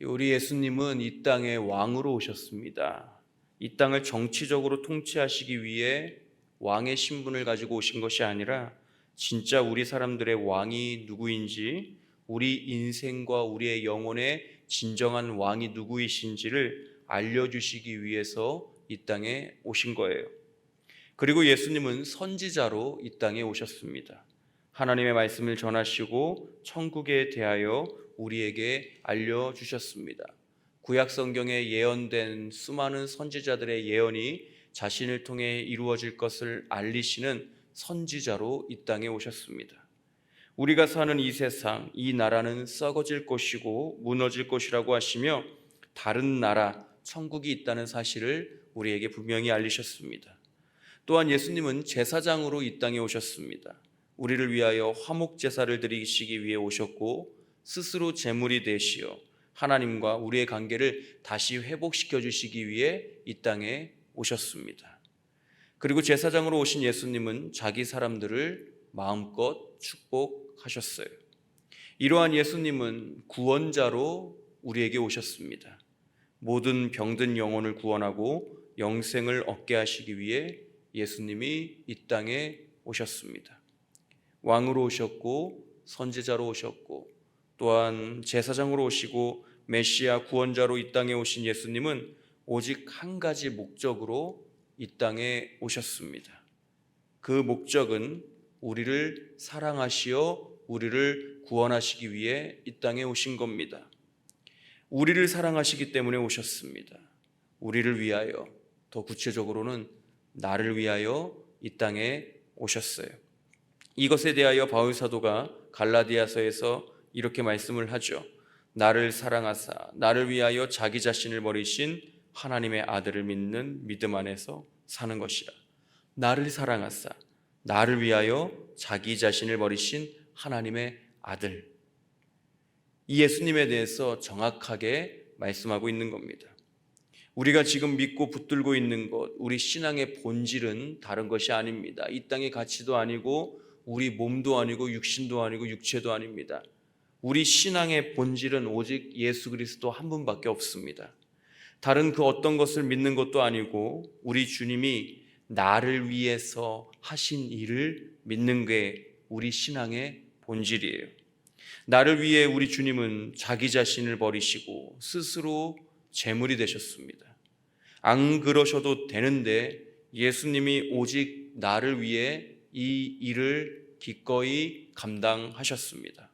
우리 예수님은 이 땅에 왕으로 오셨습니다. 이 땅을 정치적으로 통치하시기 위해 왕의 신분을 가지고 오신 것이 아니라 진짜 우리 사람들의 왕이 누구인지, 우리 인생과 우리의 영혼의 진정한 왕이 누구이신지를 알려주시기 위해서 이 땅에 오신 거예요. 그리고 예수님은 선지자로 이 땅에 오셨습니다. 하나님의 말씀을 전하시고 천국에 대하여 우리에게 알려주셨습니다. 구약 성경에 예언된 수많은 선지자들의 예언이 자신을 통해 이루어질 것을 알리시는 선지자로 이 땅에 오셨습니다. 우리가 사는 이 세상, 이 나라는 썩어질 것이고 무너질 것이라고 하시며 다른 나라, 천국이 있다는 사실을 우리에게 분명히 알리셨습니다. 또한 예수님은 제사장으로 이 땅에 오셨습니다. 우리를 위하여 화목 제사를 드리시기 위해 오셨고 스스로 제물이 되시어 하나님과 우리의 관계를 다시 회복시켜 주시기 위해 이 땅에 오셨습니다. 그리고 제사장으로 오신 예수님은 자기 사람들을 마음껏 축복하셨어요. 이러한 예수님은 구원자로 우리에게 오셨습니다. 모든 병든 영혼을 구원하고 영생을 얻게 하시기 위해 예수님이 이 땅에 오셨습니다. 왕으로 오셨고 선지자로 오셨고 또한 제사장으로 오시고 메시아 구원자로 이 땅에 오신 예수님은 오직 한 가지 목적으로 이 땅에 오셨습니다. 그 목적은 우리를 사랑하시어 우리를 구원하시기 위해 이 땅에 오신 겁니다. 우리를 사랑하시기 때문에 오셨습니다. 우리를 위하여, 더 구체적으로는 나를 위하여 이 땅에 오셨어요. 이것에 대하여 바울 사도가 갈라디아서에서 이렇게 말씀을 하죠. 나를 사랑하사 나를 위하여 자기 자신을 버리신 하나님의 아들을 믿는 믿음 안에서 사는 것이라. 나를 사랑하사 나를 위하여 자기 자신을 버리신 하나님의 아들. 이 예수님에 대해서 정확하게 말씀하고 있는 겁니다. 우리가 지금 믿고 붙들고 있는 것, 우리 신앙의 본질은 다른 것이 아닙니다. 이 땅의 가치도 아니고 우리 몸도 아니고 육신도 아니고 육체도 아닙니다. 우리 신앙의 본질은 오직 예수 그리스도 한 분밖에 없습니다. 다른 그 어떤 것을 믿는 것도 아니고 우리 주님이 나를 위해서 하신 일을 믿는 게 우리 신앙의 본질이에요. 나를 위해 우리 주님은 자기 자신을 버리시고 스스로 제물이 되셨습니다. 안 그러셔도 되는데 예수님이 오직 나를 위해 이 일을 기꺼이 감당하셨습니다.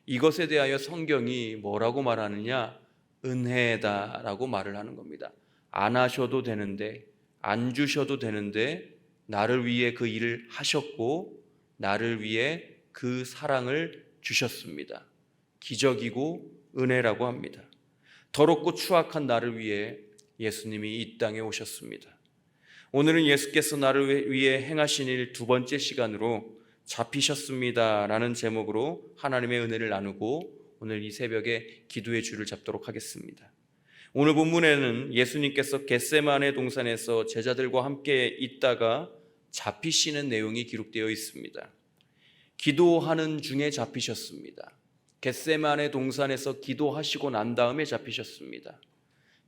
이것에 대하여 성경이 뭐라고 말하느냐? 은혜다라고 말을 하는 겁니다. 안 하셔도 되는데, 안 주셔도 되는데 나를 위해 그 일을 하셨고 나를 위해 그 사랑을 주셨습니다. 기적이고 은혜라고 합니다. 더럽고 추악한 나를 위해 예수님이 이 땅에 오셨습니다. 오늘은 예수께서 나를 위해 행하신 일 두 번째 시간으로 잡히셨습니다 라는 제목으로 하나님의 은혜를 나누고 오늘 이 새벽에 기도의 줄을 잡도록 하겠습니다. 오늘 본문에는 예수님께서 겟세마네 동산에서 제자들과 함께 있다가 잡히시는 내용이 기록되어 있습니다. 기도하는 중에 잡히셨습니다. 겟세마네 동산에서 기도하시고 난 다음에 잡히셨습니다.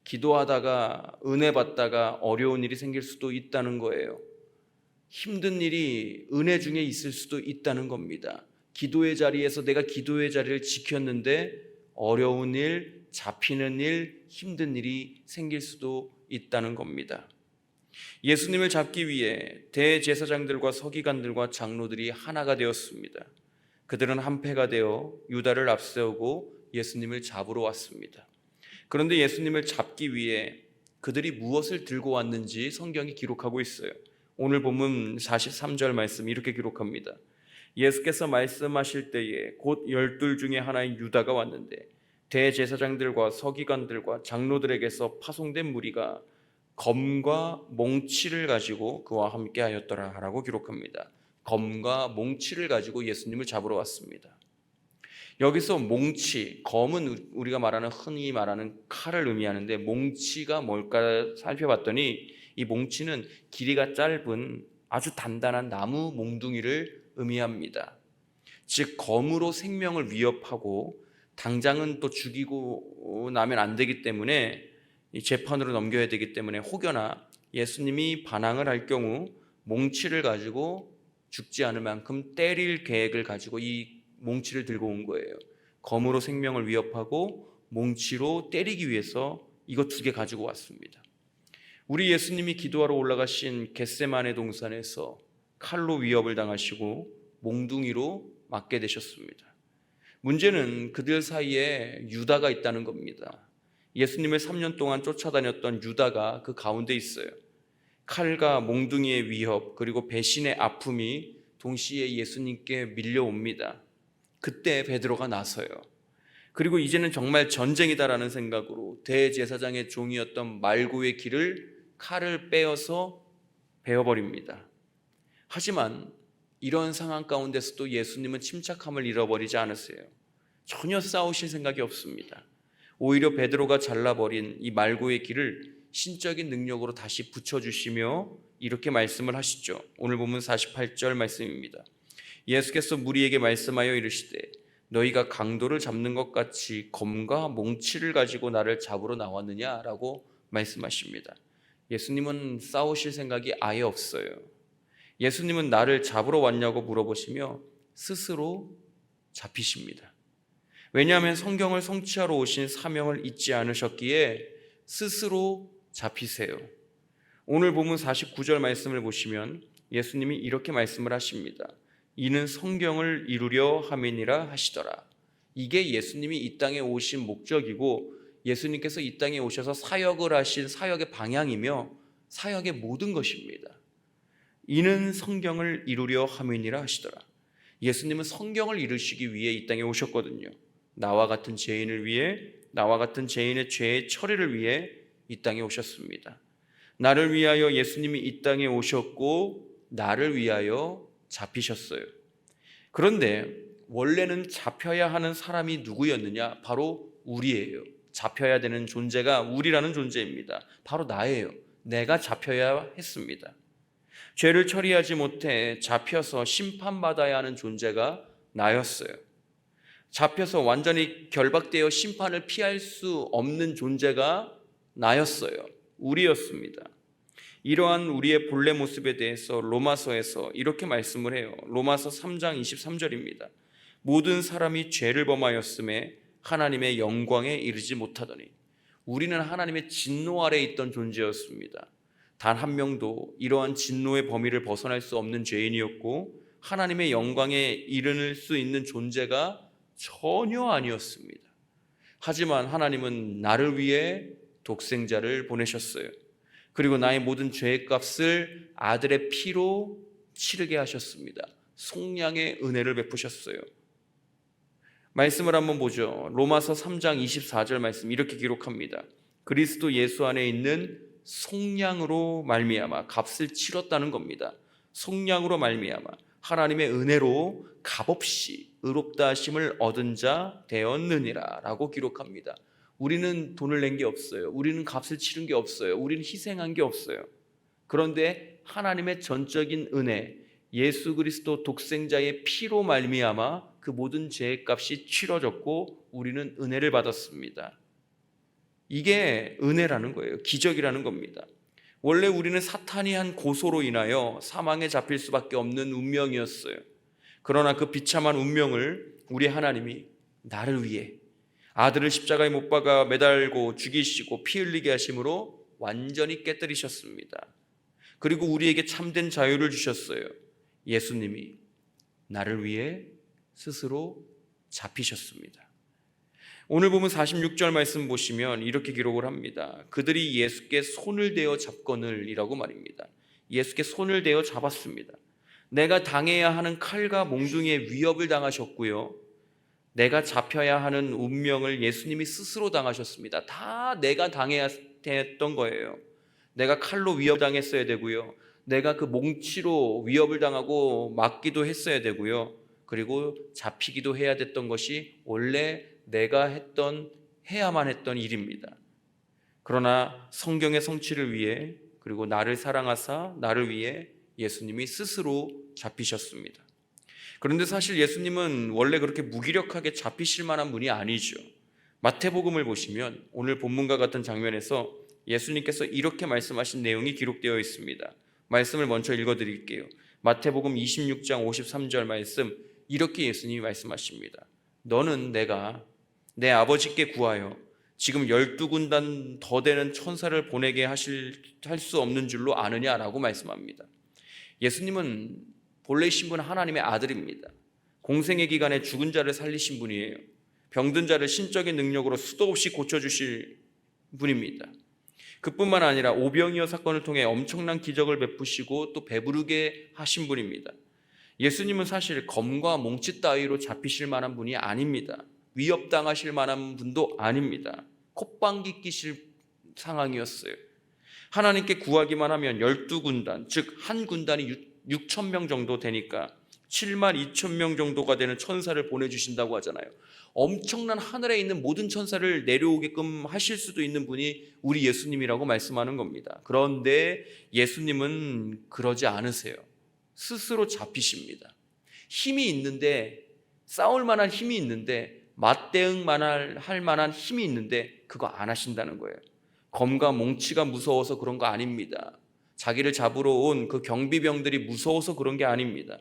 기도하다가 은혜 받다가 어려운 일이 생길 수도 있다는 거예요. 힘든 일이 은혜 중에 있을 수도 있다는 겁니다. 기도의 자리에서 내가 기도의 자리를 지켰는데 어려운 일, 잡히는 일, 힘든 일이 생길 수도 있다는 겁니다. 예수님을 잡기 위해 대제사장들과 서기관들과 장로들이 하나가 되었습니다. 그들은 한패가 되어 유다를 앞세우고 예수님을 잡으러 왔습니다. 그런데 예수님을 잡기 위해 그들이 무엇을 들고 왔는지 성경이 기록하고 있어요. 오늘 본문 43절 말씀 이렇게 기록합니다. 예수께서 말씀하실 때에 곧 12 중에 하나인 유다가 왔는데 대제사장들과 서기관들과 장로들에게서 파송된 무리가 검과 몽치를 가지고 그와 함께 하였더라 라고 기록합니다. 검과 몽치를 가지고 예수님을 잡으러 왔습니다. 여기서 몽치, 검은 우리가 말하는 흔히 말하는 칼을 의미하는데 몽치가 뭘까 살펴봤더니 이 몽치는 길이가 짧은 아주 단단한 나무 몽둥이를 의미합니다. 즉 검으로 생명을 위협하고 당장은 또 죽이고 나면 안 되기 때문에 이 재판으로 넘겨야 되기 때문에 혹여나 예수님이 반항을 할 경우 몽치를 가지고 죽지 않을 만큼 때릴 계획을 가지고 이 몽치를 들고 온 거예요. 검으로 생명을 위협하고 몽치로 때리기 위해서 이거 2개 가지고 왔습니다. 우리 예수님이 기도하러 올라가신 겟세마네 동산에서 칼로 위협을 당하시고 몽둥이로 맞게 되셨습니다. 문제는 그들 사이에 유다가 있다는 겁니다. 예수님을 3년 동안 쫓아다녔던 유다가 그 가운데 있어요. 칼과 몽둥이의 위협 그리고 배신의 아픔이 동시에 예수님께 밀려옵니다. 그때 베드로가 나서요. 그리고 이제는 정말 전쟁이다라는 생각으로 대제사장의 종이었던 말고의 길을 칼을 빼어서 베어버립니다. 하지만 이런 상황 가운데서도 예수님은 침착함을 잃어버리지 않으세요. 전혀 싸우실 생각이 없습니다. 오히려 베드로가 잘라버린 이 말고의 길을 신적인 능력으로 다시 붙여주시며 이렇게 말씀을 하시죠. 오늘 보면 48절 말씀입니다. 예수께서 무리에게 말씀하여 이르시되 너희가 강도를 잡는 것 같이 검과 몽치를 가지고 나를 잡으러 나왔느냐라고 말씀하십니다. 예수님은 싸우실 생각이 아예 없어요. 예수님은 나를 잡으러 왔냐고 물어보시며 스스로 잡히십니다. 왜냐하면 성경을 성취하러 오신 사명을 잊지 않으셨기에 스스로 잡히세요. 오늘 본문 49절 말씀을 보시면 예수님이 이렇게 말씀을 하십니다. 이는 성경을 이루려 함이니라 하시더라. 이게 예수님이 이 땅에 오신 목적이고 예수님께서 이 땅에 오셔서 사역을 하신 사역의 방향이며 사역의 모든 것입니다. 이는 성경을 이루려 함이니라 하시더라. 예수님은 성경을 이루시기 위해 이 땅에 오셨거든요. 나와 같은 죄인을 위해, 나와 같은 죄인의 죄의 처리를 위해 이 땅에 오셨습니다. 나를 위하여 예수님이 이 땅에 오셨고 나를 위하여 잡히셨어요. 그런데 원래는 잡혀야 하는 사람이 누구였느냐? 바로 우리예요. 잡혀야 되는 존재가 우리라는 존재입니다. 바로 나예요. 내가 잡혀야 했습니다. 죄를 처리하지 못해 잡혀서 심판받아야 하는 존재가 나였어요. 잡혀서 완전히 결박되어 심판을 피할 수 없는 존재가 나였어요. 우리였습니다. 이러한 우리의 본래 모습에 대해서 로마서에서 이렇게 말씀을 해요. 로마서 3장 23절입니다. 모든 사람이 죄를 범하였음에 하나님의 영광에 이르지 못하더니. 우리는 하나님의 진노 아래에 있던 존재였습니다. 단 한 명도 이러한 진노의 범위를 벗어날 수 없는 죄인이었고 하나님의 영광에 이르는 수 있는 존재가 전혀 아니었습니다. 하지만 하나님은 나를 위해 독생자를 보내셨어요. 그리고 나의 모든 죄의 값을 아들의 피로 치르게 하셨습니다. 속량의 은혜를 베푸셨어요. 말씀을 한번 보죠. 로마서 3장 24절 말씀 이렇게 기록합니다. 그리스도 예수 안에 있는 속량으로 말미암아 값을 치렀다는 겁니다. 속량으로 말미암아 하나님의 은혜로 값없이 의롭다 하심을 얻은 자 되었느니라 라고 기록합니다. 우리는 돈을 낸 게 없어요. 우리는 값을 치른 게 없어요. 우리는 희생한 게 없어요. 그런데 하나님의 전적인 은혜, 예수 그리스도 독생자의 피로 말미암아 그 모든 죄의 값이 치러졌고 우리는 은혜를 받았습니다. 이게 은혜라는 거예요. 기적이라는 겁니다. 원래 우리는 사탄이 한 고소로 인하여 사망에 잡힐 수밖에 없는 운명이었어요. 그러나 그 비참한 운명을 우리 하나님이 나를 위해 아들을 십자가에 못 박아 매달고 죽이시고 피 흘리게 하심으로 완전히 깨뜨리셨습니다. 그리고 우리에게 참된 자유를 주셨어요. 예수님이 나를 위해 스스로 잡히셨습니다. 오늘 보면 46절 말씀 보시면 이렇게 기록을 합니다. 그들이 예수께 손을 대어 잡거늘 이라고 말입니다. 예수께 손을 대어 잡았습니다. 내가 당해야 하는 칼과 몽둥이의 위협을 당하셨고요. 내가 잡혀야 하는 운명을 예수님이 스스로 당하셨습니다. 다 내가 당해야 했던 거예요. 내가 칼로 위협당했어야 되고요. 내가 그 몽치로 위협을 당하고 맞기도 했어야 되고요. 그리고 잡히기도 해야 됐던 것이 원래 내가 해야만 했던 일입니다. 그러나 성경의 성취를 위해 그리고 나를 사랑하사 나를 위해 예수님이 스스로 잡히셨습니다. 그런데 사실 예수님은 원래 그렇게 무기력하게 잡히실 만한 분이 아니죠. 마태복음을 보시면 오늘 본문과 같은 장면에서 예수님께서 이렇게 말씀하신 내용이 기록되어 있습니다. 말씀을 먼저 읽어드릴게요. 마태복음 26장 53절 말씀, 이렇게 예수님이 말씀하십니다. 너는 내가 내 아버지께 구하여 지금 12군단 더 되는 천사를 보내게 할 수 없는 줄로 아느냐라고 말씀합니다. 예수님은 본래이신 분 하나님의 아들입니다. 공생의 기간에 죽은 자를 살리신 분이에요. 병든 자를 신적인 능력으로 수도 없이 고쳐주실 분입니다. 그뿐만 아니라 오병이어 사건을 통해 엄청난 기적을 베푸시고 또 배부르게 하신 분입니다. 예수님은 사실 검과 몽치 따위로 잡히실 만한 분이 아닙니다. 위협당하실 만한 분도 아닙니다. 콧방귀 끼실 상황이었어요. 하나님께 구하기만 하면 12군단, 즉 한 군단이 6천 명 정도 되니까 7만 2천 명 정도가 되는 천사를 보내주신다고 하잖아요. 엄청난 하늘에 있는 모든 천사를 내려오게끔 하실 수도 있는 분이 우리 예수님이라고 말씀하는 겁니다. 그런데 예수님은 그러지 않으세요. 스스로 잡히십니다. 힘이 있는데, 싸울 만한 힘이 있는데, 맞대응할 만한 힘이 있는데 그거 안 하신다는 거예요. 검과 몽치가 무서워서 그런 거 아닙니다. 자기를 잡으러 온 그 경비병들이 무서워서 그런 게 아닙니다.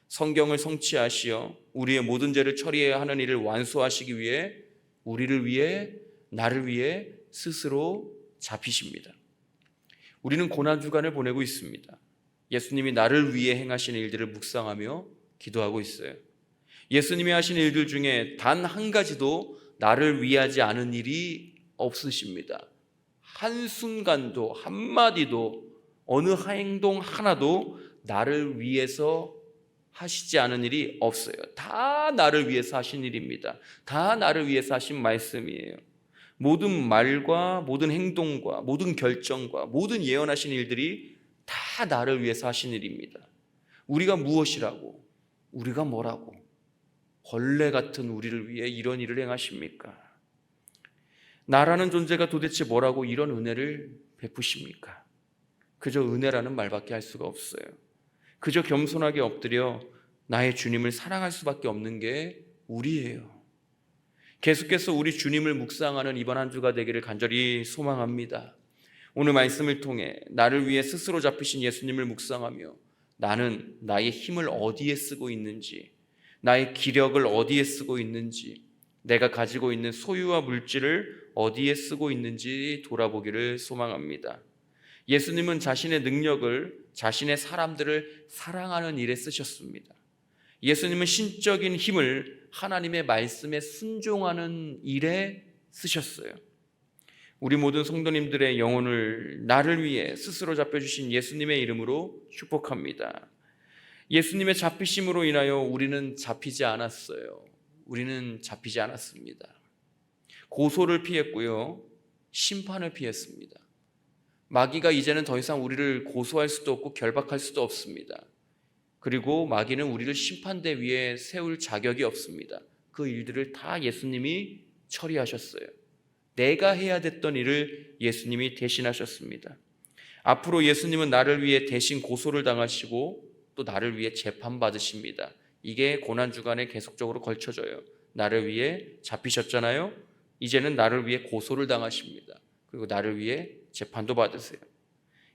성경을 성취하시어 우리의 모든 죄를 처리해야 하는 일을 완수하시기 위해 우리를 위해, 나를 위해 스스로 잡히십니다. 우리는 고난주간을 보내고 있습니다. 예수님이 나를 위해 행하신 일들을 묵상하며 기도하고 있어요. 예수님이 하신 일들 중에 단 한 가지도 나를 위하지 않은 일이 없으십니다. 한순간도, 한마디도, 어느 행동 하나도 나를 위해서 하시지 않은 일이 없어요. 다 나를 위해서 하신 일입니다. 다 나를 위해서 하신 말씀이에요. 모든 말과 모든 행동과 모든 결정과 모든 예언하신 일들이 다 나를 위해서 하신 일입니다. 우리가 무엇이라고, 우리가 뭐라고 벌레 같은 우리를 위해 이런 일을 행하십니까? 나라는 존재가 도대체 뭐라고 이런 은혜를 베푸십니까? 그저 은혜라는 말밖에 할 수가 없어요. 그저 겸손하게 엎드려 나의 주님을 사랑할 수밖에 없는 게 우리예요. 계속해서 우리 주님을 묵상하는 이번 한 주가 되기를 간절히 소망합니다. 오늘 말씀을 통해 나를 위해 스스로 잡히신 예수님을 묵상하며 나는 나의 힘을 어디에 쓰고 있는지, 나의 기력을 어디에 쓰고 있는지, 내가 가지고 있는 소유와 물질을 어디에 쓰고 있는지 돌아보기를 소망합니다. 예수님은 자신의 능력을, 자신의 사람들을 사랑하는 일에 쓰셨습니다. 예수님은 신적인 힘을 하나님의 말씀에 순종하는 일에 쓰셨어요. 우리 모든 성도님들의 영혼을 나를 위해 스스로 잡혀주신 예수님의 이름으로 축복합니다. 예수님의 잡히심으로 인하여 우리는 잡히지 않았어요. 우리는 잡히지 않았습니다. 고소를 피했고요, 심판을 피했습니다. 마귀가 이제는 더 이상 우리를 고소할 수도 없고 결박할 수도 없습니다. 그리고 마귀는 우리를 심판대 위에 세울 자격이 없습니다. 그 일들을 다 예수님이 처리하셨어요. 내가 해야 됐던 일을 예수님이 대신하셨습니다. 앞으로 예수님은 나를 위해 대신 고소를 당하시고 또 나를 위해 재판받으십니다. 이게 고난주간에 계속적으로 걸쳐져요. 나를 위해 잡히셨잖아요. 이제는 나를 위해 고소를 당하십니다. 그리고 나를 위해 재판도 받으세요.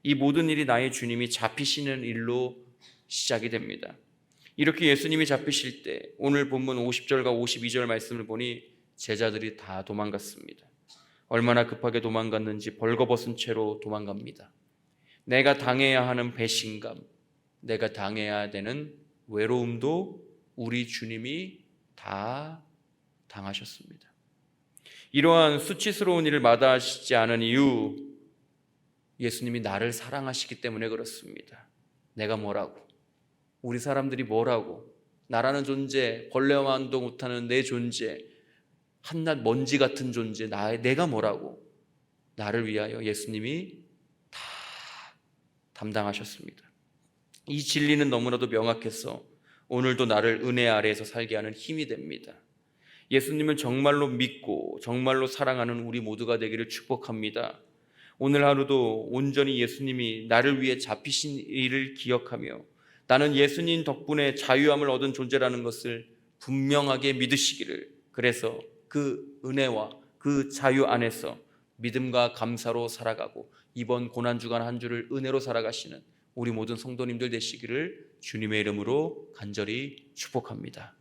이 모든 일이 나의 주님이 잡히시는 일로 시작이 됩니다. 이렇게 예수님이 잡히실 때 오늘 본문 50절과 52절 말씀을 보니 제자들이 다 도망갔습니다. 얼마나 급하게 도망갔는지 벌거벗은 채로 도망갑니다. 내가 당해야 하는 배신감, 내가 당해야 되는 외로움도 우리 주님이 다 당하셨습니다. 이러한 수치스러운 일을 마다하시지 않은 이유, 예수님이 나를 사랑하시기 때문에 그렇습니다. 내가 뭐라고, 우리 사람들이 뭐라고, 나라는 존재, 벌레만도 못하는 내 존재, 한낱 먼지 같은 존재, 내가 뭐라고, 나를 위하여 예수님이 다 담당하셨습니다. 이 진리는 너무나도 명확해서 오늘도 나를 은혜 아래에서 살게 하는 힘이 됩니다. 예수님을 정말로 믿고 정말로 사랑하는 우리 모두가 되기를 축복합니다. 오늘 하루도 온전히 예수님이 나를 위해 잡히신 일을 기억하며 나는 예수님 덕분에 자유함을 얻은 존재라는 것을 분명하게 믿으시기를, 그래서 그 은혜와 그 자유 안에서 믿음과 감사로 살아가고 이번 고난주간 한 주를 은혜로 살아가시는 우리 모든 성도님들 되시기를 주님의 이름으로 간절히 축복합니다.